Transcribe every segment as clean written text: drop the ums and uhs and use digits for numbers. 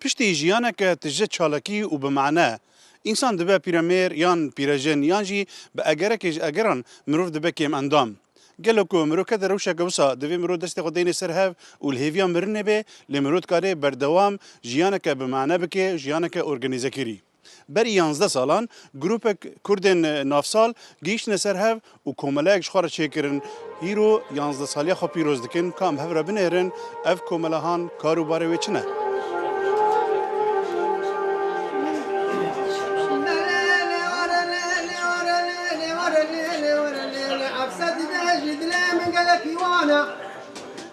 پشتی ژیانێک تژە چالاکی و بمعنە ئینسان دەبێ پیرەمێر یان پیرەژن یانجی بە ئەگەرەکێژ ئەگەران مرۆڤ دەبێ کێم ئەندام gelek ku mirokê de rewşa gewsa divê mirov destê xwe deynê ser hev û li hêviya mirinê bê lê mirov dikarê berdewam jiyaneke bi mane bike jiyaneke organîzekirî. Berî 11 salan grupek Kurdên navsal gihîştine ser hev û komeleyek ji xwe re çêkirin îro 11 saliya xwe pîroz dikin ka em hev re binêrin ev komelehan kar û barê wê çi ne?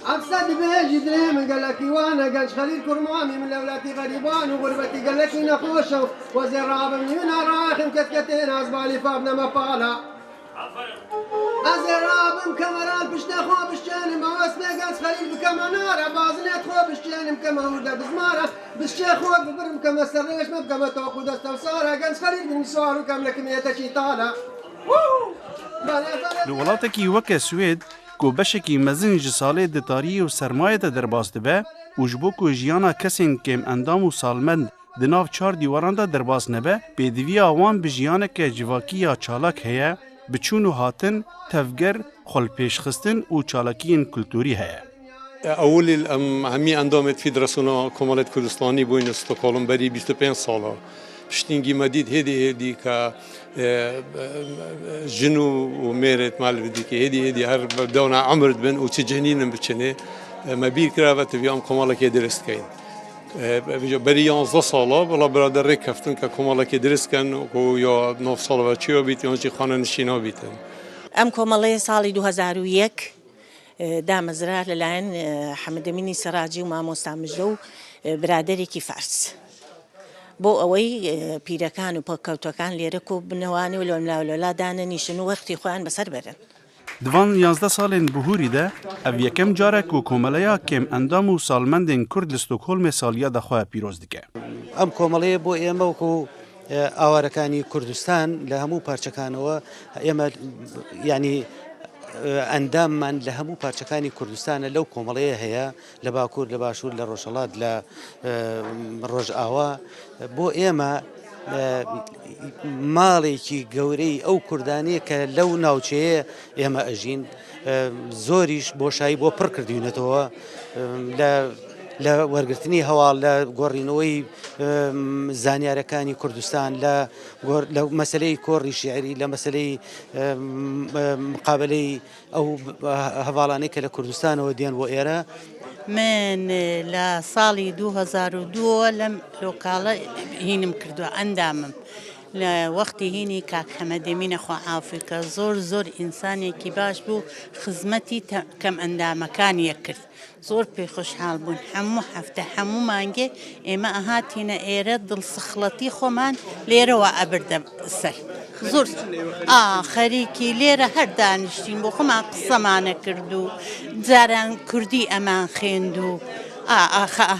أفسد بيجي دري من قال لك وانا قال خليل كرماني من لولاتي غريبان وغربتي قال لك نخوشه وزير رابم من راخم كتكتين أزبالي فابنا مفالا أزير رابم كمران بشتا خو بشتاني ما واسمي قال خليل بكمانارا بازنيت خو بشتاني كما ورده بزمارة بشتا خو ببرم كما سريش مبكما توقو دستوسارا قال خليل بمسوار وكم لك ميتشي طالا لولاتكي وكا سويد کو بشکی مزن جساله دتاری و سرمایه ده درباز دبه و جبو کو جیانا کسین کم اندام و سالمند دناف 4 دیواران ده درباز نبه پیدوی آوان به جیانه که جواکی یا چالاک هیا بچون و هاتن تفگر خل پیش خستن و چالاکین کلتوری هیا. اول همی اندامت فدراسیون کمالت کردستانی بوین استکهلم بری 25 ساله پشتینگی مدید هدی که جنو و میرت مال بدی که هدی هر بدون عمر بن و چه جنینم بچنه ما بیر کراوت بیام کمالا که درست کن بری 11 ساله بلا برادر رکفتن که کمالا که درست کن و یا 9 ساله و چیا بیت یا چی خانه نشینا بیتن ام کمالا سالی 2001 دام زرار للاین حمد امینی سراجی و مامۆستا مژدە برادێکی فارس بۆ ئەوەی پیرەکان و پەکەوتەکان لێرە کۆ بنەوانێ و لۆلا دانەنیشن و وەختی خۆیان بەسەر بەرن. دوان 11 سالên bihûrî de ev yekem carek ku komeleya kêm endam û salmendên Kurd li Stockholmê saliya daxwe pîroz dike. Em komeleyê بۆ ئێمە وەکو ئاوارەکانی کوردستان لە هەموو پارچەکانەوە ئێمە ینی ئەنداممان لە هەموو پارچەکانی کوردستانە لەو کۆمەڵەیە هەیە لە باکوور لە باشوور لە ڕۆژهەڵات لە ڕۆژئاوا بۆ ئێمە ماڵێکی گەورەی ئەو کوردانەیە کە لەو ناوچەیە ئێمە ئەژین زۆریش بۆشایی بۆ پڕ کردوینەتەوە لە وەرگرتنی هەواڵ لە گۆڕینەوەی زانیارەکانی کوردستان لە مەسلەی کۆڕی شیعری لە مەسلەی مقابلەی ئەو هەواڵانەی کە لە کوردستانەوە دێن بۆ ئێرە من لە ساڵی 2002 لەم لۆکاڵە هینم کردووە ئەندامم لە وەختی هینی کاک حەمەدەمینە خواحافظ زۆر ئینسانێکی باش بوو خزمەتی کەم ئەندامەکانیە کرد زۆر پێی خۆشحاڵ بوون هەموو هەفتە هەموو مانگێ ئێمە ئەهاتینە ئێرە دڵسخڵەتی خۆمان لێرەوە ئەبردە سەر زۆر خەریکی لێرە هەر دانیشتین بۆ خۆمان قسەمانە کرد و جاران کوردی ئەمان خوێند و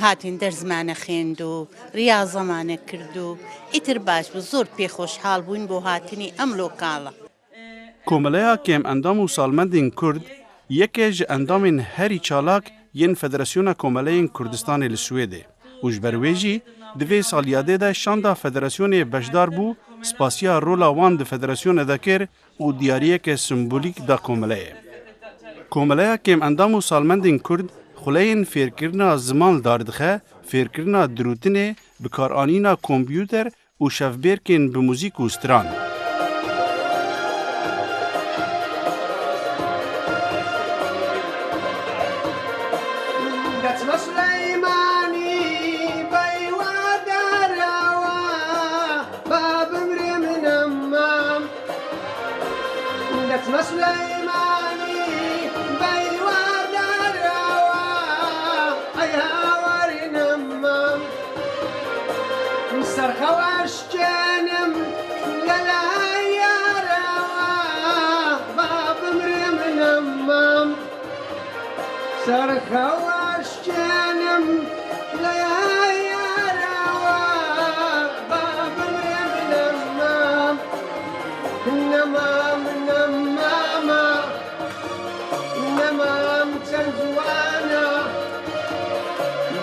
هاتین دەرزمانە خوێند و ریاضەمانە کرد و ئیتر باش بوو زۆر پێی خۆشحاڵ بووین بۆ هاتنی ئەم لۆکاڵە. کۆمەلەیە کێم ئەندام و سالمەندین کورد یەکێ ji endamên herî çalak yên Federasyona Komeleyên Kurdistanê li Swêdê û ji ber wê jî di vê saliyadê de şanda federasyonê bejdar bû spasiya rola wan di federasyonê de kir û diyariyeke simbolîk da komeleyê. Komeleya kêm endam û salmendên Kurd xuleyên fêrkirina ziman dar dixe, fêrkirina dirûtinê, bikaranîna kompyûter û şevbêrkên bi mûzîk û stran. سرخواش جانم ليا روا باب نمام تنزوانا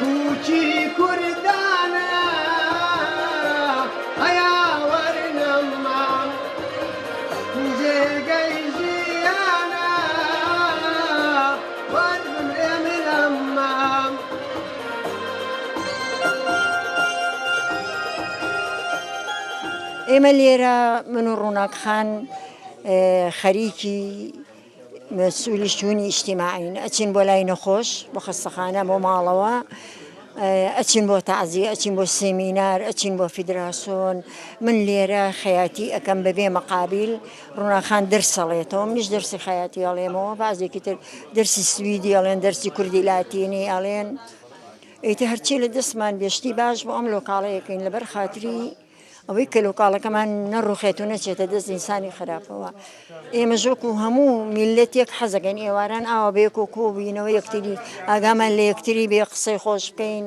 بوشي كردانا ئێمە لێرە من و ڕووناک خان خەریکی مەسئولی شوونی ئیجتیماعین ئەچین بۆ لای نەخۆش بۆ خەستەخانە بۆ ماڵەوە ئەچین بۆ تەعزیە ئەچین بۆ سێمینار ئەچین بۆ فیدراسۆن من لێرە خەیاتی ئەەکەم بەبێ مەقابل ڕووناک خان دەرسەڵێتەوە منیش دەرسی خەیاتی ئەڵێمەوە بازێکی تر دەرسی سویدی ئەڵێن دەرسی کوردی لاتینی ئەڵێن ئیتر هەرچی لە دەستمان بێشتی باش بۆ ئەم لۆکاڵەیەکەین لەبەر خاتری ئەوەی کە لۆکاڵەکەمان نەڕوخێت و نەچێتە دەست ئینسانی خراپەوە ئێمە ژۆک و هەموو میلەتێک حەزەکەن ئێواران ئاوا بەیەک و کۆبووینەوە یەکتری ئاگامان لە یەکتری بێ قسەی خۆش بکەین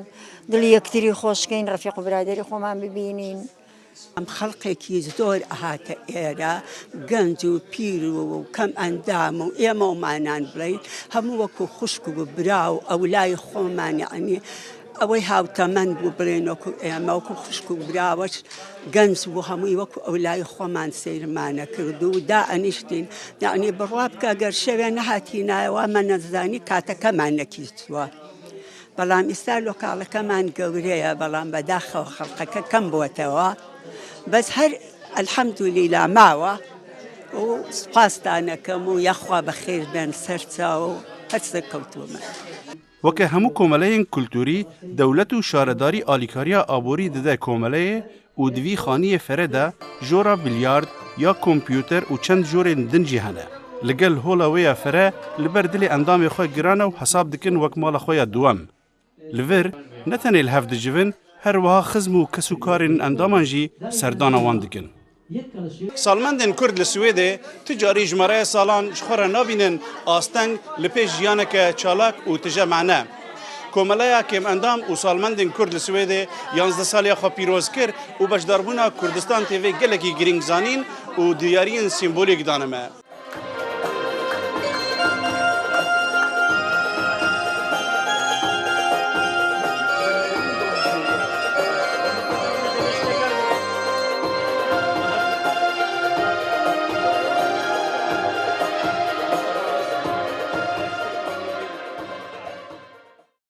دڵی یەکتری خۆشکەین ڕەفیق و برادری خۆمان ببینین ئەم خەڵقێکی زۆر ئەهاتە ئێرە گەنج و پیر و کەم ئەندام و ئێمەمانان بڵین هەموو وەکو خوشک و برا و ئەولای خۆمان یعنی ئەوەی هاوتەمەند بوو بڵێن وەکو ئێمە وەکو خوشک و براوەش گەنج بوو هەمووی وەکو ئەولای خۆمان سیرمانە کرد و دا ئەنیشتین یعنی بڕوا بکە گەر شەوێ نەهاتینایەوە ئەمە نەزانی کاتەکەمان نەکیستووە بەڵام ئێستا لۆکاڵەکەمان گەورەیە بەڵام بەداخەوە خەڵقەکە کەم بووەتەوە بەس هەر ئەلحەمدولیلا ماوە و سوپاسدانەکەم و یەخوا بەخێر بێن سەرچاو و هەرچە کەوتوومە وەکە هەموو کۆمەلەیەن کولتوری دەولەت و شارەداری ئالیکاریە ئابووری دەدە کۆمەلەیە و دوی خانیە فەرەدا ژۆرە بیلیارد یا کۆمپیوتەر و چەند ژۆرێن دنجی هەنە لەگەل هۆڵەوەیە فەرە لەبەر دلێ ئەندامی خۆی گرانە و حەساب دکن وەک ماڵە خۆیە دووەم لەڤر نەتەنێ لە هەف دەجڤن هەروەها خزم و کەس و کارێن ئەندامانژی سەردانەوان دکن سالمندên Kurd li Swêdê ticarî ji mereya salan ji xwe re nabînin asteng li pêş jiyaneke çalak û tije mene. Komeleya kêmendam û salmendên Kurd li Swêdê 11 saliya xwe pîroz kir û beşdarbûna Kurdistan têvê gelekî girîngzanîn û diyariyên sîmbolîk danime.